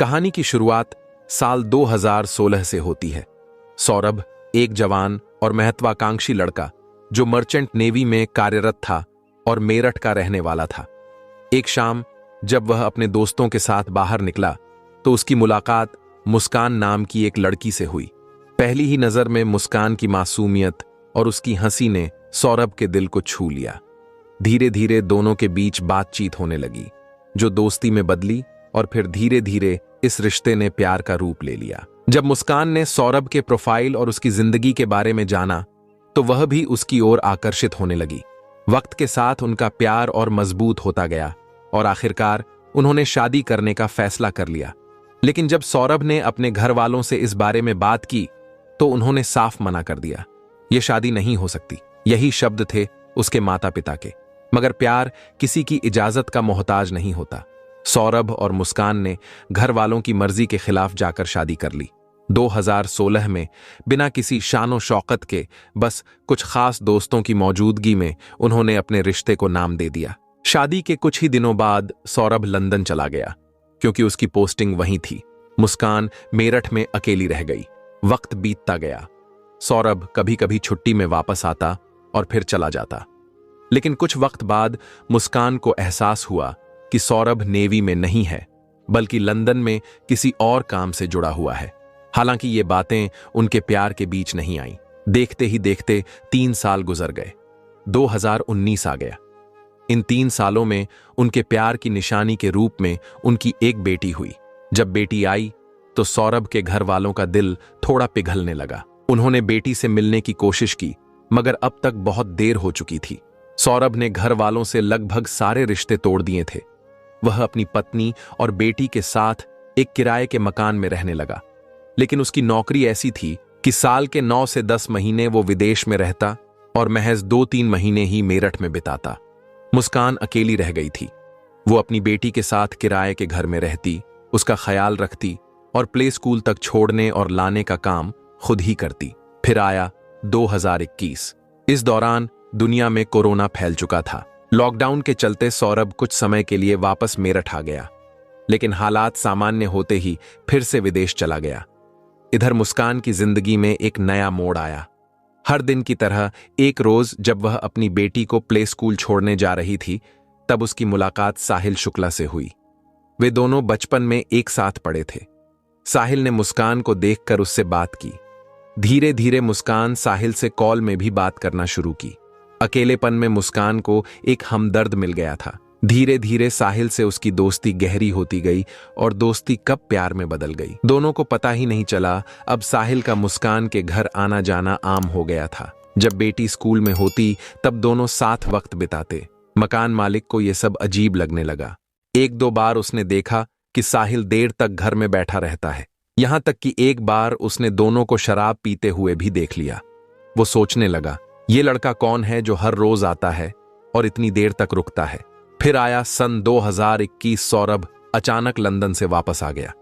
कहानी की शुरुआत साल 2016 से होती है। सौरभ एक जवान और महत्वाकांक्षी लड़का जो मर्चेंट नेवी में कार्यरत था और मेरठ का रहने वाला था। एक शाम जब वह अपने दोस्तों के साथ बाहर निकला तो उसकी मुलाकात मुस्कान नाम की एक लड़की से हुई। पहली ही नजर में मुस्कान की मासूमियत और उसकी हंसी ने सौरभ के दिल को छू लिया। धीरे धीरे दोनों के बीच बातचीत होने लगी, जो दोस्ती में बदली और फिर धीरे धीरे इस रिश्ते ने प्यार का रूप ले लिया। जब मुस्कान ने सौरभ के प्रोफाइल और उसकी जिंदगी के बारे में जाना तो वह भी उसकी ओर आकर्षित होने लगी। वक्त के साथ उनका प्यार और मजबूत होता गया और आखिरकार उन्होंने शादी करने का फैसला कर लिया। लेकिन जब सौरभ ने अपने घर वालों से इस बारे में बात की तो उन्होंने साफ मना कर दिया। यह शादी नहीं हो सकती, यही शब्द थे उसके माता पिता के। मगर प्यार किसी की इजाजत का मोहताज नहीं होता। सौरभ और मुस्कान ने घर वालों की मर्जी के खिलाफ जाकर शादी कर ली। 2016 में बिना किसी शानो शौकत के, बस कुछ खास दोस्तों की मौजूदगी में उन्होंने अपने रिश्ते को नाम दे दिया। शादी के कुछ ही दिनों बाद सौरभ लंदन चला गया क्योंकि उसकी पोस्टिंग वहीं थी। मुस्कान मेरठ में अकेली रह गई। वक्त बीतता गया। सौरभ कभी कभी छुट्टी में वापस आता और फिर चला जाता। लेकिन कुछ वक्त बाद मुस्कान को एहसास हुआ कि सौरभ नेवी में नहीं है, बल्कि लंदन में किसी और काम से जुड़ा हुआ है। हालांकि ये बातें उनके प्यार के बीच नहीं आईं। देखते ही देखते 3 साल गुजर गए। 2019 आ गया। इन 3 सालों में उनके प्यार की निशानी के रूप में उनकी एक बेटी हुई। जब बेटी आई तो सौरभ के घर वालों का दिल थोड़ा पिघलने लगा। उन्होंने बेटी से मिलने की कोशिश की, मगर अब तक बहुत देर हो चुकी थी। सौरभ ने घर वालों से लगभग सारे रिश्ते तोड़ दिए थे। वह अपनी पत्नी और बेटी के साथ एक किराए के मकान में रहने लगा। लेकिन उसकी नौकरी ऐसी थी कि साल के 9 से 10 महीने वो विदेश में रहता और महज 2-3 महीने ही मेरठ में बिताता। मुस्कान अकेली रह गई थी। वो अपनी बेटी के साथ किराए के घर में रहती, उसका ख्याल रखती और प्ले स्कूल तक छोड़ने और लाने का काम खुद ही करती। फिर आया 2021। इस दौरान दुनिया में कोरोना फैल चुका था। लॉकडाउन के चलते सौरभ कुछ समय के लिए वापस मेरठ आ गया, लेकिन हालात सामान्य होते ही फिर से विदेश चला गया। इधर मुस्कान की जिंदगी में एक नया मोड़ आया। हर दिन की तरह एक रोज जब वह अपनी बेटी को प्ले स्कूल छोड़ने जा रही थी, तब उसकी मुलाकात साहिल शुक्ला से हुई। वे दोनों बचपन में एक साथ पढ़े थे। साहिल ने मुस्कान को देखकर उससे बात की। धीरे धीरे मुस्कान साहिल से कॉल में भी बात करना शुरू की। अकेलेपन में मुस्कान को एक हमदर्द मिल गया था। धीरे धीरे साहिल से उसकी दोस्ती गहरी होती गई और दोस्ती कब प्यार में बदल गई, दोनों को पता ही नहीं चला। अब साहिल का मुस्कान के घर आना जाना आम हो गया था। जब बेटी स्कूल में होती तब दोनों साथ वक्त बिताते। मकान मालिक को यह सब अजीब लगने लगा। 1-2 बार उसने देखा कि साहिल देर तक घर में बैठा रहता है। यहां तक कि एक बार उसने दोनों को शराब पीते हुए भी देख लिया। वो सोचने लगा, ये लड़का कौन है जो हर रोज आता है और इतनी देर तक रुकता है। फिर आया सन 2021। सौरभ अचानक लंदन से वापस आ गया।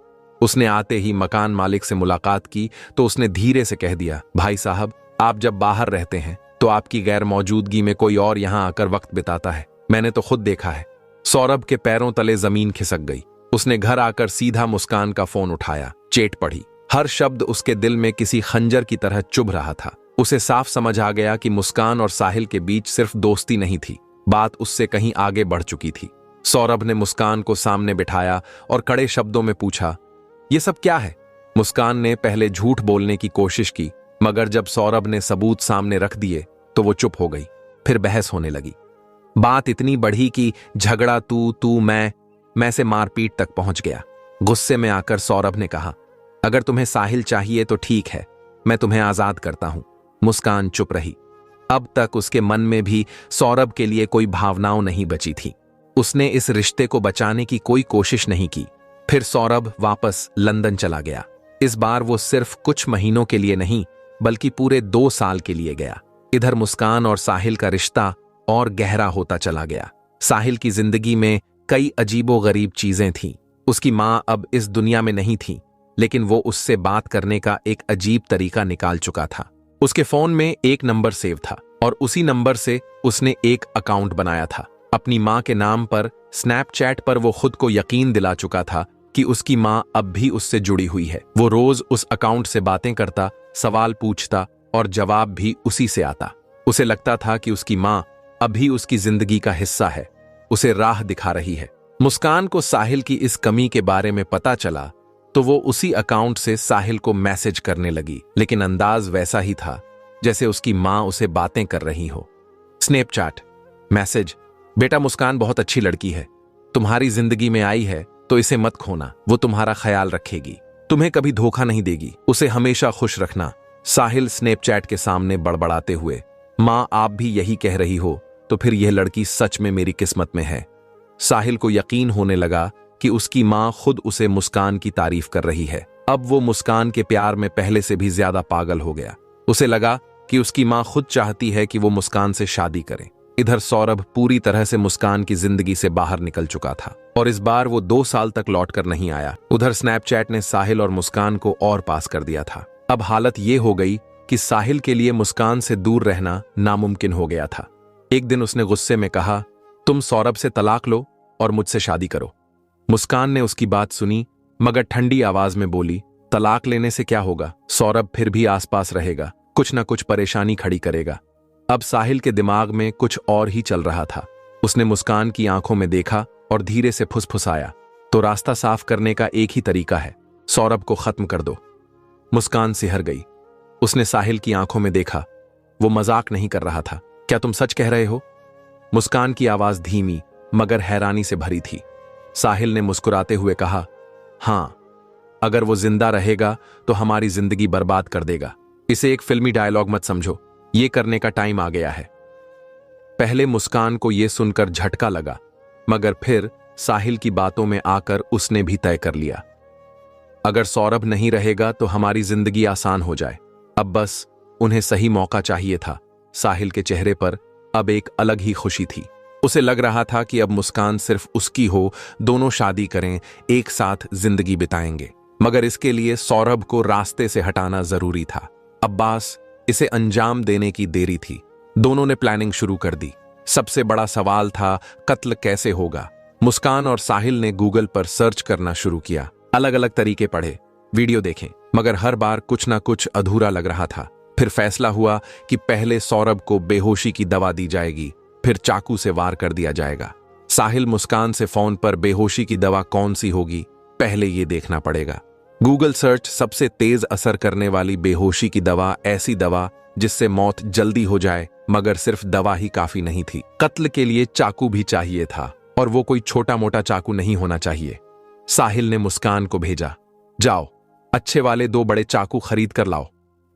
उसने आते ही मकान मालिक से मुलाकात की तो उसने धीरे से कह दिया, भाई साहब, आप जब बाहर रहते हैं तो आपकी गैर मौजूदगी में कोई और यहां आकर वक्त बिताता है। मैंने तो खुद देखा है। सौरभ के पैरों तले जमीन खिसक गई। उसने घर आकर सीधा मुस्कान का फोन उठाया, चेट पढ़ी। हर शब्द उसके दिल में किसी खंजर की तरह चुभ रहा था। उसे साफ समझ आ गया कि मुस्कान और साहिल के बीच सिर्फ दोस्ती नहीं थी, बात उससे कहीं आगे बढ़ चुकी थी। सौरभ ने मुस्कान को सामने बिठाया और कड़े शब्दों में पूछा, ये सब क्या है? मुस्कान ने पहले झूठ बोलने की कोशिश की, मगर जब सौरभ ने सबूत सामने रख दिए तो वो चुप हो गई। फिर बहस होने लगी। बात इतनी बढ़ी कि झगड़ा तू मैं से मारपीट तक पहुंच गया। गुस्से में आकर सौरभ ने कहा, अगर तुम्हें साहिल चाहिए तो ठीक है, मैं तुम्हें आजाद करता हूं। मुस्कान चुप रही। अब तक उसके मन में भी सौरभ के लिए कोई भावनाओं नहीं बची थी। उसने इस रिश्ते को बचाने की कोई कोशिश नहीं की। फिर सौरभ वापस लंदन चला गया। इस बार वो सिर्फ कुछ महीनों के लिए नहीं, बल्कि पूरे 2 साल के लिए गया। इधर मुस्कान और साहिल का रिश्ता और गहरा होता चला गया। साहिल की जिंदगी में कई अजीबोगरीब चीजें थीं। उसकी मां अब इस दुनिया में नहीं थी, लेकिन वो उससे बात करने का एक अजीब तरीका निकाल चुका था। उसके फोन में एक नंबर सेव था और उसी नंबर से उसने एक अकाउंट बनाया था। अपनी मां के नाम पर स्नैपचैट पर वो खुद को यकीन दिला चुका था कि उसकी माँ अब भी उससे जुड़ी हुई है। वो रोज उस अकाउंट से बातें करता, सवाल पूछता और जवाब भी उसी से आता। उसे लगता था कि उसकी माँ अभी उसकी जिंदगी का हिस्सा है, उसे राह दिखा रही है। मुस्कान को साहिल की इस कमी के बारे में पता चला तो वो उसी अकाउंट से साहिल को मैसेज करने लगी, लेकिन अंदाज वैसा ही था जैसे उसकी माँ उसे बातें कर रही हो। स्नैपचैट मैसेज, बेटा मुस्कान बहुत अच्छी लड़की है, तुम्हारी जिंदगी में आई है तो इसे मत खोना, वो तुम्हारा ख्याल रखेगी, तुम्हें कभी धोखा नहीं देगी, उसे हमेशा खुश रखना। साहिल स्नैपचैट के सामने बड़बड़ाते हुए, माँ आप भी यही कह रही हो तो फिर यह लड़की सच में मेरी किस्मत में है। साहिल को यकीन होने लगा कि उसकी माँ खुद उसे मुस्कान की तारीफ कर रही है। अब वो मुस्कान के प्यार में पहले से भी ज्यादा पागल हो गया। उसे लगा कि उसकी माँ खुद चाहती है कि वो मुस्कान से शादी करे। इधर सौरभ पूरी तरह से मुस्कान की जिंदगी से बाहर निकल चुका था और इस बार वो 2 साल तक लौट कर नहीं आया। उधर स्नैपचैट ने साहिल और मुस्कान को और पास कर दिया था। अब हालत ये हो गई कि साहिल के लिए मुस्कान से दूर रहना नामुमकिन हो गया था। एक दिन उसने गुस्से में कहा, तुम सौरभ से तलाक लो और मुझसे शादी करो। मुस्कान ने उसकी बात सुनी मगर ठंडी आवाज में बोली, तलाक लेने से क्या होगा, सौरभ फिर भी आसपास रहेगा, कुछ ना कुछ परेशानी खड़ी करेगा। अब साहिल के दिमाग में कुछ और ही चल रहा था। उसने मुस्कान की आंखों में देखा और धीरे से फुसफुसाया, तो रास्ता साफ करने का एक ही तरीका है, सौरभ को खत्म कर दो। मुस्कान सिहर गई। उसने साहिल की आंखों में देखा, वो मजाक नहीं कर रहा था। क्या तुम सच कह रहे हो? मुस्कान की आवाज धीमी मगर हैरानी से भरी थी। साहिल ने मुस्कुराते हुए कहा, हां, अगर वो जिंदा रहेगा तो हमारी जिंदगी बर्बाद कर देगा। इसे एक फिल्मी डायलॉग मत समझो, ये करने का टाइम आ गया है। पहले मुस्कान को यह सुनकर झटका लगा मगर फिर साहिल की बातों में आकर उसने भी तय कर लिया, अगर सौरभ नहीं रहेगा तो हमारी जिंदगी आसान हो जाए। अब बस उन्हें सही मौका चाहिए था। साहिल के चेहरे पर अब एक अलग ही खुशी थी। उसे लग रहा था कि अब मुस्कान सिर्फ उसकी हो, दोनों शादी करें, एक साथ जिंदगी बिताएंगे। मगर इसके लिए सौरभ को रास्ते से हटाना जरूरी था। अब्बास इसे अंजाम देने की देरी थी। दोनों ने प्लानिंग शुरू कर दी। सबसे बड़ा सवाल था, कत्ल कैसे होगा। मुस्कान और साहिल ने गूगल पर सर्च करना शुरू किया, अलग अलग तरीके पढ़े, वीडियो देखें, मगर हर बार कुछ ना कुछ अधूरा लग रहा था। फिर फैसला हुआ कि पहले सौरभ को बेहोशी की दवा दी जाएगी, फिर चाकू से वार कर दिया जाएगा। साहिल मुस्कान से फोन पर बेहोशी की दवा कौन सी होगी, पहले ये देखना पड़ेगा। गूगल सर्च, सबसे तेज असर करने वाली बेहोशी की दवा, ऐसी दवा जिससे मौत जल्दी हो जाए। मगर सिर्फ दवा ही काफी नहीं थी, कत्ल के लिए चाकू भी चाहिए था, और वो कोई छोटा मोटा चाकू नहीं होना चाहिए। साहिल ने मुस्कान को भेजा, जाओ अच्छे वाले 2 बड़े चाकू खरीद कर लाओ।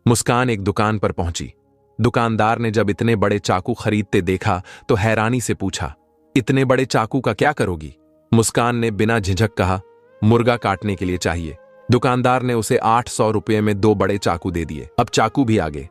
मुस्कान एक दुकान पर पहुंची। दुकानदार ने जब इतने बड़े चाकू खरीदते देखा तो हैरानी से पूछा, इतने बड़े चाकू का क्या करोगी? मुस्कान ने बिना झिझक कहा, मुर्गा काटने के लिए चाहिए। दुकानदार ने उसे 800 रुपये में 2 बड़े चाकू दे दिए। अब चाकू भी आ गए,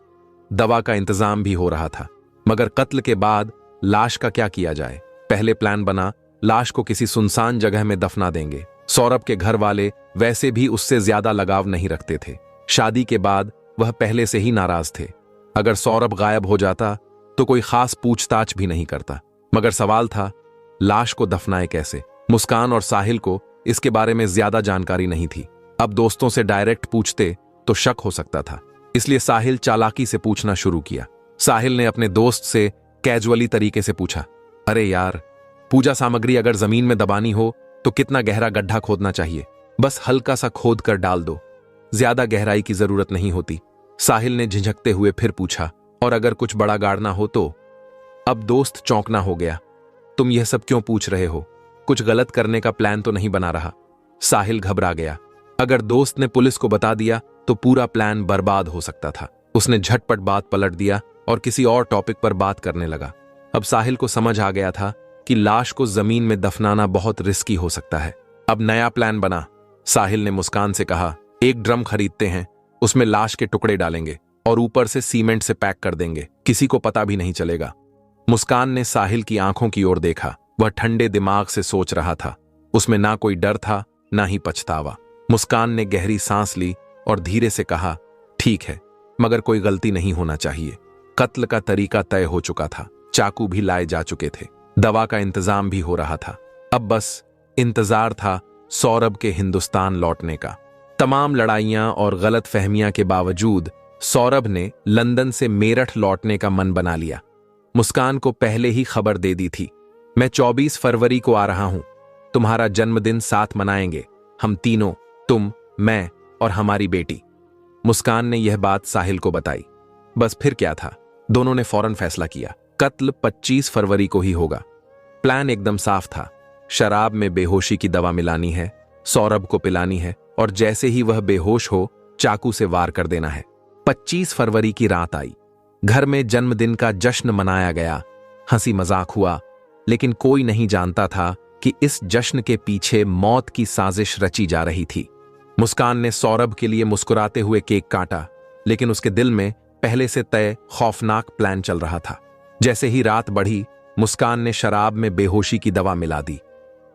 दवा का इंतजाम भी हो रहा था। मगर कत्ल के बाद लाश का क्या किया जाए? पहले प्लान बना, लाश को किसी सुनसान जगह में दफना देंगे। सौरभ के घर वाले वैसे भी उससे ज्यादा लगाव नहीं रखते थे। शादी के बाद वह पहले से ही नाराज थे। अगर सौरभ गायब हो जाता तो कोई खास पूछताछ भी नहीं करता। मगर सवाल था, लाश को दफनाए कैसे? मुस्कान और साहिल को इसके बारे में ज्यादा जानकारी नहीं थी। अब दोस्तों से डायरेक्ट पूछते तो शक हो सकता था, इसलिए साहिल चालाकी से पूछना शुरू किया। साहिल ने अपने दोस्त से कैजुअली तरीके से पूछा, अरे यार, पूजा सामग्री अगर जमीन में दबानी हो तो कितना गहरा गड्ढा खोदना चाहिए? बस हल्का सा खोद कर डाल दो, ज्यादा गहराई की जरूरत नहीं होती। साहिल ने झिझकते हुए फिर पूछा, और अगर कुछ बड़ा गाड़ना हो तो? अब दोस्त चौंकना हो गया, तुम यह सब क्यों पूछ रहे हो? कुछ गलत करने का प्लान तो नहीं बना रहा? साहिल घबरा गया। अगर दोस्त ने पुलिस को बता दिया तो पूरा प्लान बर्बाद हो सकता था। उसने झटपट बात पलट दिया और किसी और टॉपिक पर बात करने लगा। अब साहिल को समझ आ गया था कि लाश को जमीन में दफनाना बहुत रिस्की हो सकता है। अब नया प्लान बना। साहिल ने मुस्कान से कहा, एक ड्रम खरीदते हैं, उसमें लाश के टुकड़े डालेंगे और ऊपर से सीमेंट से पैक कर देंगे, किसी को पता भी नहीं चलेगा। मुस्कान ने साहिल की आंखों की ओर देखा। वह ठंडे दिमाग से सोच रहा था। उसमें ना कोई डर था, ना ही पछतावा। मुस्कान ने गहरी सांस ली और धीरे से कहा, ठीक है, मगर कोई गलती नहीं होना चाहिए। कत्ल का तरीका तय हो चुका था, चाकू भी लाए जा चुके थे, दवा का इंतजाम भी हो रहा था। अब बस इंतजार था सौरभ के हिंदुस्तान लौटने का। तमाम लड़ाइयां और गलत फहमियां के बावजूद सौरभ ने लंदन से मेरठ लौटने का मन बना लिया। मुस्कान को पहले ही खबर दे दी थी, मैं 24 फरवरी को आ रहा हूं, तुम्हारा जन्मदिन साथ मनाएंगे, हम तीनों, तुम, मैं और हमारी बेटी। मुस्कान ने यह बात साहिल को बताई। बस फिर क्या था, दोनों ने फौरन फैसला किया, कत्ल 25 फरवरी को ही होगा। प्लान एकदम साफ था, शराब में बेहोशी की दवा मिलानी है, सौरभ को पिलानी है और जैसे ही वह बेहोश हो चाकू से वार कर देना है। 25 फरवरी की रात आई, घर में जन्मदिन का जश्न मनाया गया, हंसी मजाक हुआ, लेकिन कोई नहीं जानता था कि इस जश्न के पीछे मौत की साजिश रची जा रही थी। मुस्कान ने सौरभ के लिए मुस्कुराते हुए केक काटा, लेकिन उसके दिल में पहले से तय खौफनाक प्लान चल रहा था। जैसे ही रात बढ़ी, मुस्कान ने शराब में बेहोशी की दवा मिला दी।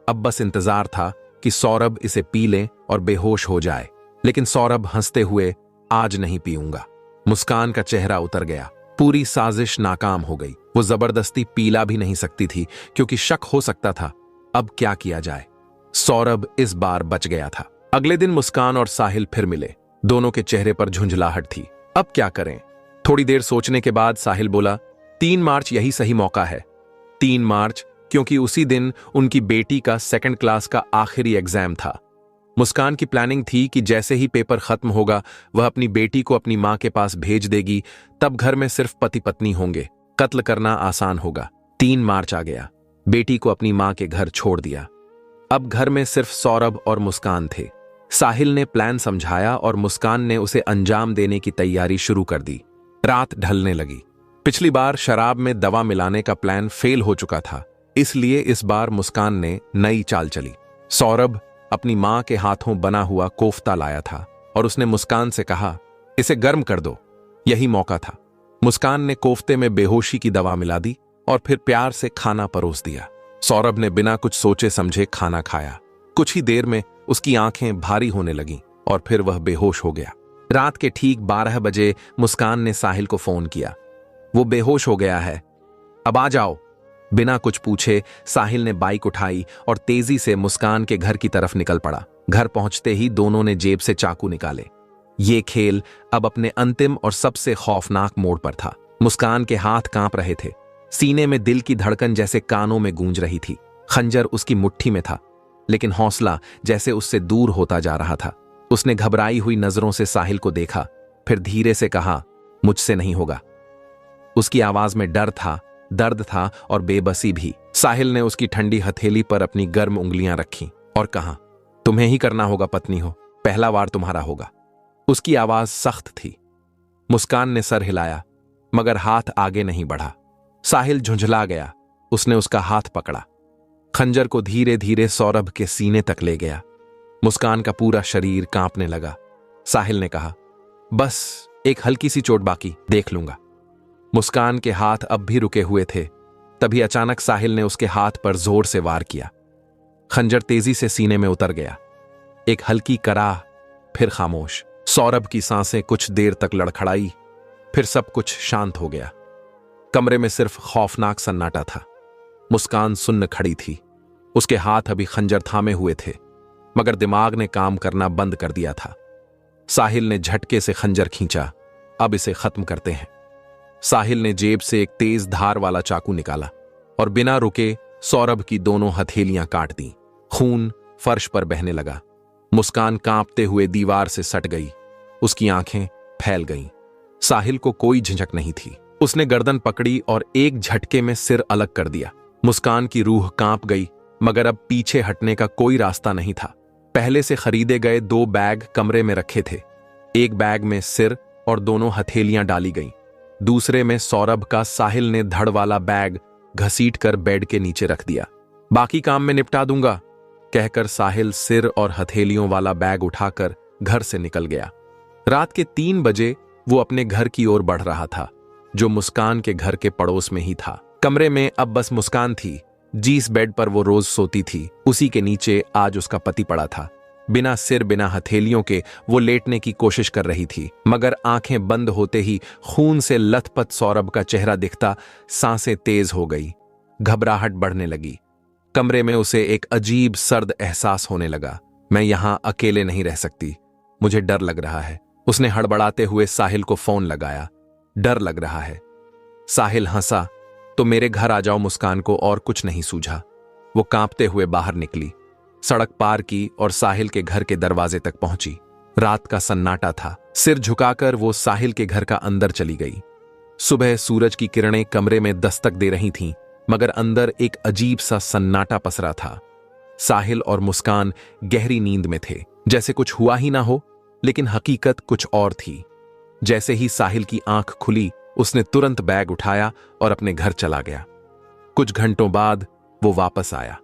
अब बस इंतजार था कि सौरभ इसे पी ले और बेहोश हो जाए, लेकिन सौरभ हंसते हुए, आज नहीं पीऊंगा। मुस्कान का चेहरा उतर गया, पूरी साजिश नाकाम हो गई। वो जबरदस्ती पीला भी नहीं सकती थी क्योंकि शक हो सकता था। अब क्या किया जाए? सौरभ इस बार बच गया था। अगले दिन मुस्कान और साहिल फिर मिले। दोनों के चेहरे पर झुंझलाहट थी। अब क्या करें? थोड़ी देर सोचने के बाद साहिल बोला, 3 मार्च यही सही मौका है। 3 मार्च क्योंकि उसी दिन उनकी बेटी का 2nd क्लास का आखिरी एग्जाम था। मुस्कान की प्लानिंग थी कि जैसे ही पेपर खत्म होगा वह अपनी बेटी को अपनी मां के पास भेज देगी, तब घर में सिर्फ पति पत्नी होंगे, कत्ल करना आसान होगा। 3 मार्च आ गया, बेटी को अपनी मां के घर छोड़ दिया। अब घर में सिर्फ सौरभ और मुस्कान थे। साहिल ने प्लान समझाया और मुस्कान ने उसे अंजाम देने की तैयारी शुरू कर दी। रात ढलने लगी। पिछली बार शराब में दवा मिलाने का प्लान फेल हो चुका था, इसलिए इस बार मुस्कान ने नई चाल चली। सौरभ अपनी मां के हाथों बना हुआ कोफ्ता लाया था और उसने मुस्कान से कहा, इसे गर्म कर दो। यही मौका था। मुस्कान ने कोफ्ते में बेहोशी की दवा मिला दी और फिर प्यार से खाना परोस दिया। सौरभ ने बिना कुछ सोचे समझे खाना खाया। कुछ ही देर में उसकी आंखें भारी होने लगीं और फिर वह बेहोश हो गया। रात के ठीक 12 बजे मुस्कान ने साहिल को फोन किया, वो बेहोश हो गया है, अब आ जाओ। बिना कुछ पूछे साहिल ने बाइक उठाई और तेजी से मुस्कान के घर की तरफ निकल पड़ा। घर पहुंचते ही दोनों ने जेब से चाकू निकाले। ये खेल अब अपने अंतिम और सबसे खौफनाक मोड़ पर था। मुस्कान के हाथ कांप रहे थे, सीने में दिल की धड़कन जैसे कानों में गूंज रही थी। खंजर उसकी मुट्ठी में था, लेकिन हौसला जैसे उससे दूर होता जा रहा था। उसने घबराई हुई नजरों से साहिल को देखा, फिर धीरे से कहा, मुझसे नहीं होगा। उसकी आवाज में डर था, दर्द था और बेबसी भी। साहिल ने उसकी ठंडी हथेली पर अपनी गर्म उंगलियां रखीं और कहा, तुम्हें ही करना होगा पत्नी हो, पहला वार तुम्हारा होगा। उसकी आवाज सख्त थी। मुस्कान ने सर हिलाया, मगर हाथ आगे नहीं बढ़ा। साहिल झुंझला गया। उसने उसका हाथ पकड़ा, खंजर को धीरे धीरे सौरभ के सीने तक ले गया। मुस्कान का पूरा शरीर कांपने लगा। साहिल ने कहा, बस एक हल्की सी चोट बाकी, देख लूंगा। मुस्कान के हाथ अब भी रुके हुए थे। तभी अचानक साहिल ने उसके हाथ पर जोर से वार किया। खंजर तेजी से सीने में उतर गया। एक हल्की कराह, फिर खामोश। सौरभ की सांसें कुछ देर तक लड़खड़ाई, फिर सब कुछ शांत हो गया। कमरे में सिर्फ खौफनाक सन्नाटा था। मुस्कान सुन्न खड़ी थी। उसके हाथ अभी खंजर थामे हुए थे, मगर दिमाग ने काम करना बंद कर दिया था। साहिल ने झटके से खंजर खींचा, अब इसे खत्म करते हैं। साहिल ने जेब से एक तेज धार वाला चाकू निकाला और बिना रुके सौरभ की दोनों हथेलियां काट दी। खून फर्श पर बहने लगा। मुस्कान कांपते हुए दीवार से सट गई। उसकी आंखें फैल गईं। साहिल को कोई झिझक नहीं थी। उसने गर्दन पकड़ी और एक झटके में सिर अलग कर दिया। मुस्कान की रूह कांप गई, मगर अब पीछे हटने का कोई रास्ता नहीं था। पहले से खरीदे गए 2 बैग कमरे में रखे थे। एक बैग में सिर और दोनों हथेलियां डाली गईं। दूसरे में सौरभ का साहिल ने धड़ वाला बैग घसीट कर बेड के नीचे रख दिया। बाकी काम में निपटा दूंगा, कहकर साहिल सिर और हथेलियों वाला बैग उठाकर घर से निकल गया। रात के 3 बजे वो अपने घर की ओर बढ़ रहा था, जो मुस्कान के घर के पड़ोस में ही था। कमरे में अब बस मुस्कान थी। जिस बेड पर वो रोज सोती थी, उसी के नीचे आज उसका पति पड़ा था। बिना सिर, बिना हथेलियों के वो लेटने की कोशिश कर रही थी, मगर आंखें बंद होते ही खून से लथपथ सौरभ का चेहरा दिखता सांसें तेज हो गई। घबराहट बढ़ने लगी। कमरे में उसे एक अजीब सर्द एहसास होने लगा। मैं यहां अकेले नहीं रह सकती, मुझे डर लग रहा है। उसने हड़बड़ाते हुए साहिल को फोन लगाया। डर लग रहा है। साहिल हंसा। तो मेरे घर आ जाओ। मुस्कान को और कुछ नहीं सूझा। वो कांपते हुए बाहर निकली, सड़क पार की और साहिल के घर के दरवाजे तक पहुंची। रात का सन्नाटा था। सिर झुकाकर वो साहिल के घर का अंदर चली गई। सुबह सूरज की किरणें कमरे में दस्तक दे रही थीं, मगर अंदर एक अजीब सा सन्नाटा पसरा था। साहिल और मुस्कान गहरी नींद में थे, जैसे कुछ हुआ ही ना हो, लेकिन हकीकत कुछ और थी। जैसे ही साहिल की आंख खुली, उसने तुरंत बैग उठाया और अपने घर चला गया। कुछ घंटों बाद वो वापस आया।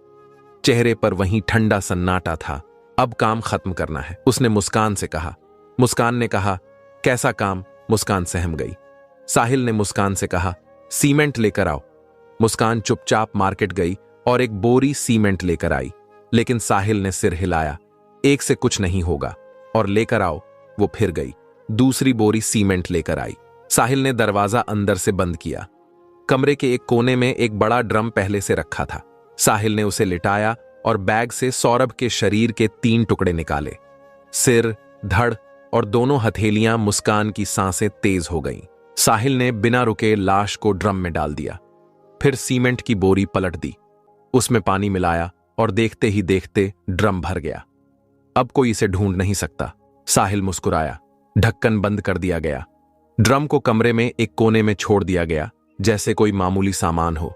चेहरे पर वहीं ठंडा सन्नाटा था। अब काम खत्म करना है, उसने मुस्कान से कहा। मुस्कान ने कहा, कैसा काम? मुस्कान सहम गई। साहिल ने मुस्कान से कहा, सीमेंट लेकर आओ। मुस्कान चुपचाप मार्केट गई और एक बोरी सीमेंट लेकर आई, लेकिन साहिल ने सिर हिलाया। एक से कुछ नहीं होगा, और लेकर आओ। वो फिर गई, दूसरी बोरी सीमेंट लेकर आई। साहिल ने दरवाजा अंदर से बंद किया। कमरे के एक कोने में एक बड़ा ड्रम पहले से रखा था। साहिल ने उसे लिटाया और बैग से सौरभ के शरीर के 3 टुकड़े निकाले। सिर, धड़ और दोनों हथेलियां। मुस्कान की सांसें तेज हो गईं। साहिल ने बिना रुके लाश को ड्रम में डाल दिया, फिर सीमेंट की बोरी पलट दी, उसमें पानी मिलाया और देखते ही देखते ड्रम भर गया। अब कोई इसे ढूंढ नहीं सकता। साहिल मुस्कुराया। ढक्कन बंद कर दिया गया। ड्रम को कमरे में एक कोने में छोड़ दिया गया, जैसे कोई मामूली सामान हो।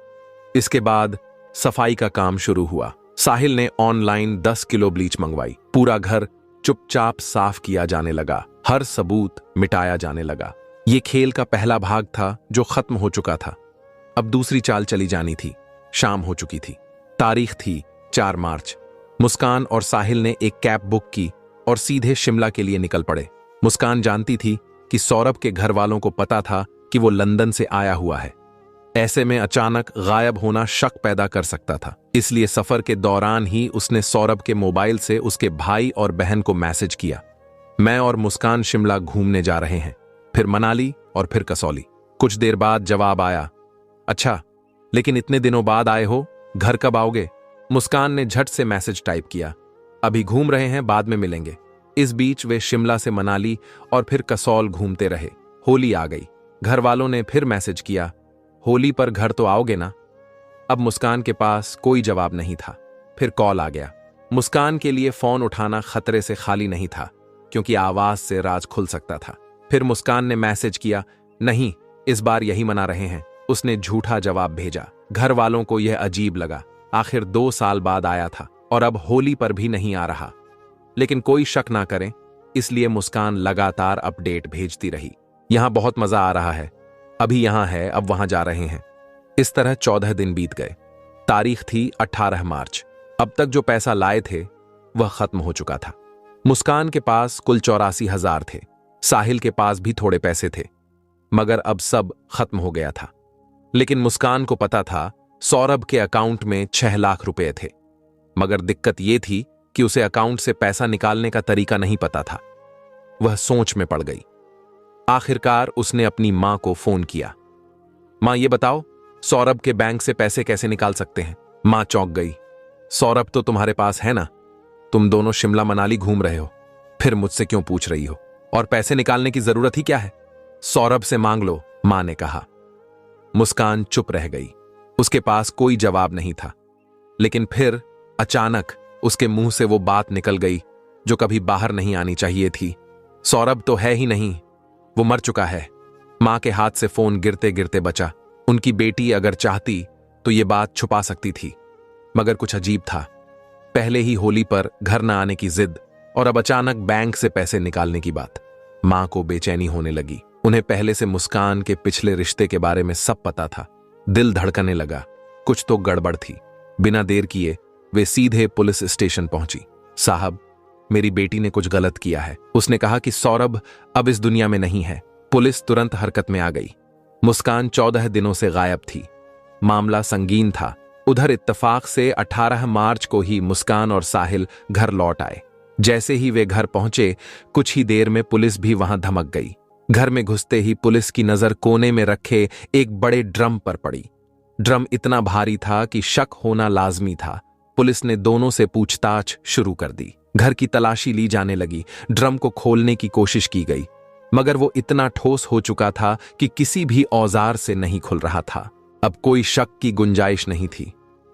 इसके बाद सफाई का काम शुरू हुआ। साहिल ने ऑनलाइन 10 किलो ब्लीच मंगवाई। पूरा घर चुपचाप साफ किया जाने लगा, हर सबूत मिटाया जाने लगा। ये खेल का पहला भाग था जो खत्म हो चुका था। अब दूसरी चाल चली जानी थी। शाम हो चुकी थी। तारीख थी 4 मार्च। मुस्कान और साहिल ने एक कैब बुक की और सीधे शिमला के लिए निकल पड़े। मुस्कान जानती थी कि सौरभ के घर वालों को पता था कि वो लंदन से आया हुआ है। ऐसे में अचानक गायब होना शक पैदा कर सकता था। इसलिए सफर के दौरान ही उसने सौरभ के मोबाइल से उसके भाई और बहन को मैसेज किया, मैं और मुस्कान शिमला घूमने जा रहे हैं, फिर मनाली और फिर कसौली। कुछ देर बाद जवाब आया, अच्छा, लेकिन इतने दिनों बाद आए हो, घर कब आओगे? मुस्कान ने झट से मैसेज टाइप किया, अभी घूम रहे हैं, बाद में मिलेंगे। इस बीच वे शिमला से मनाली और फिर कसौल घूमते रहे। होली आ गई। घर वालों ने फिर मैसेज किया, होली पर घर तो आओगे ना? अब मुस्कान के पास कोई जवाब नहीं था। फिर कॉल आ गया। मुस्कान के लिए फोन उठाना खतरे से खाली नहीं था, क्योंकि आवाज से राज खुल सकता था। फिर मुस्कान ने मैसेज किया, नहीं, इस बार यही मना रहे हैं। उसने झूठा जवाब भेजा। घर वालों को यह अजीब लगा। आखिर 2 साल बाद आया था और अब होली पर भी नहीं आ रहा। लेकिन कोई शक ना करे, इसलिए मुस्कान लगातार अपडेट भेजती रही। यहां बहुत मजा आ रहा है, अभी यहां है, अब वहां जा रहे हैं। इस तरह 14 दिन बीत गए। तारीख थी 18 मार्च। अब तक जो पैसा लाए थे वह खत्म हो चुका था। मुस्कान के पास कुल 84,000 थे। साहिल के पास भी थोड़े पैसे थे, मगर अब सब खत्म हो गया था। लेकिन मुस्कान को पता था सौरभ के अकाउंट में 6 लाख रुपए थे, मगर दिक्कत यह थी कि उसे अकाउंट से पैसा निकालने का तरीका नहीं पता था। वह सोच में पड़ गई। आखिरकार उसने अपनी मां को फोन किया, मां ये बताओ, सौरभ के बैंक से पैसे कैसे निकाल सकते हैं? मां चौंक गई। सौरभ तो तुम्हारे पास है ना, तुम दोनों शिमला मनाली घूम रहे हो, फिर मुझसे क्यों पूछ रही हो? और पैसे निकालने की जरूरत ही क्या है? सौरभ से मांग लो, मां ने कहा। मुस्कान चुप रह गई। उसके पास कोई जवाब नहीं था। लेकिन फिर अचानक उसके मुंह से वो बात निकल गई जो कभी बाहर नहीं आनी चाहिए थी। सौरभ तो है ही नहीं, वो मर चुका है। मां के हाथ से फोन गिरते गिरते बचा। उनकी बेटी अगर चाहती तो ये बात छुपा सकती थी, मगर कुछ अजीब था। पहले ही होली पर घर न आने की जिद और अब अचानक बैंक से पैसे निकालने की बात। मां को बेचैनी होने लगी। उन्हें पहले से मुस्कान के पिछले रिश्ते के बारे में सब पता था। दिल धड़कने लगा, कुछ तो गड़बड़ थी। बिना देर किए वे सीधे पुलिस स्टेशन पहुंची। साहब, मेरी बेटी ने कुछ गलत किया है। उसने कहा कि सौरभ अब इस दुनिया में नहीं है। पुलिस तुरंत हरकत में आ गई। मुस्कान 14 दिनों से गायब थी। मामला संगीन था। उधर इत्तेफाक से 18 मार्च को ही मुस्कान और साहिल घर लौट आए। जैसे ही वे घर पहुंचे, कुछ ही देर में पुलिस भी वहां धमक गई। घर में घुसते ही पुलिस की नजर कोने में रखे एक बड़े ड्रम पर पड़ी। ड्रम इतना भारी था कि शक होना लाजमी था। पुलिस ने दोनों से पूछताछ शुरू कर दी। घर की तलाशी ली जाने लगी। ड्रम को खोलने की कोशिश की गई, मगर वो इतना ठोस हो चुका था कि किसी भी औजार से नहीं खुल रहा था। अब कोई शक की गुंजाइश नहीं थी।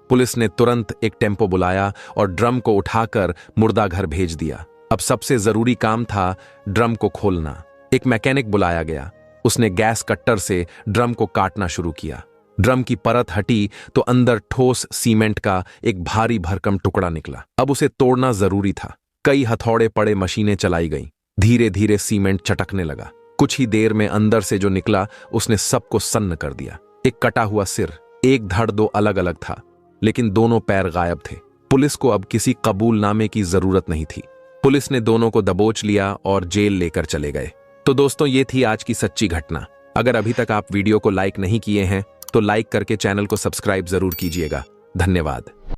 पुलिस ने तुरंत एक टेम्पो बुलाया और ड्रम को उठाकर मुर्दा घर भेज दिया। अब सबसे जरूरी काम था ड्रम को खोलना। एक मैकेनिक बुलाया गया। उसने गैस कट्टर से ड्रम को काटना शुरू किया। ड्रम की परत हटी तो अंदर ठोस सीमेंट का एक भारी भरकम टुकड़ा निकला। अब उसे तोड़ना जरूरी था। कई हथौड़े पड़े, मशीनें चलाई गईं। धीरे धीरे सीमेंट चटकने लगा। कुछ ही देर में अंदर से जो निकला उसने सबको सन्न कर दिया। एक कटा हुआ सिर, एक धड़ दो अलग अलग था, लेकिन दोनों पैर गायब थे। पुलिस को अब किसी कबूलनामे की जरूरत नहीं थी। पुलिस ने दोनों को दबोच लिया और जेल लेकर चले गए। तो दोस्तों, ये थी आज की सच्ची घटना। अगर अभी तक आप वीडियो को लाइक नहीं किए हैं तो लाइक करके चैनल को सब्सक्राइब जरूर कीजिएगा। धन्यवाद।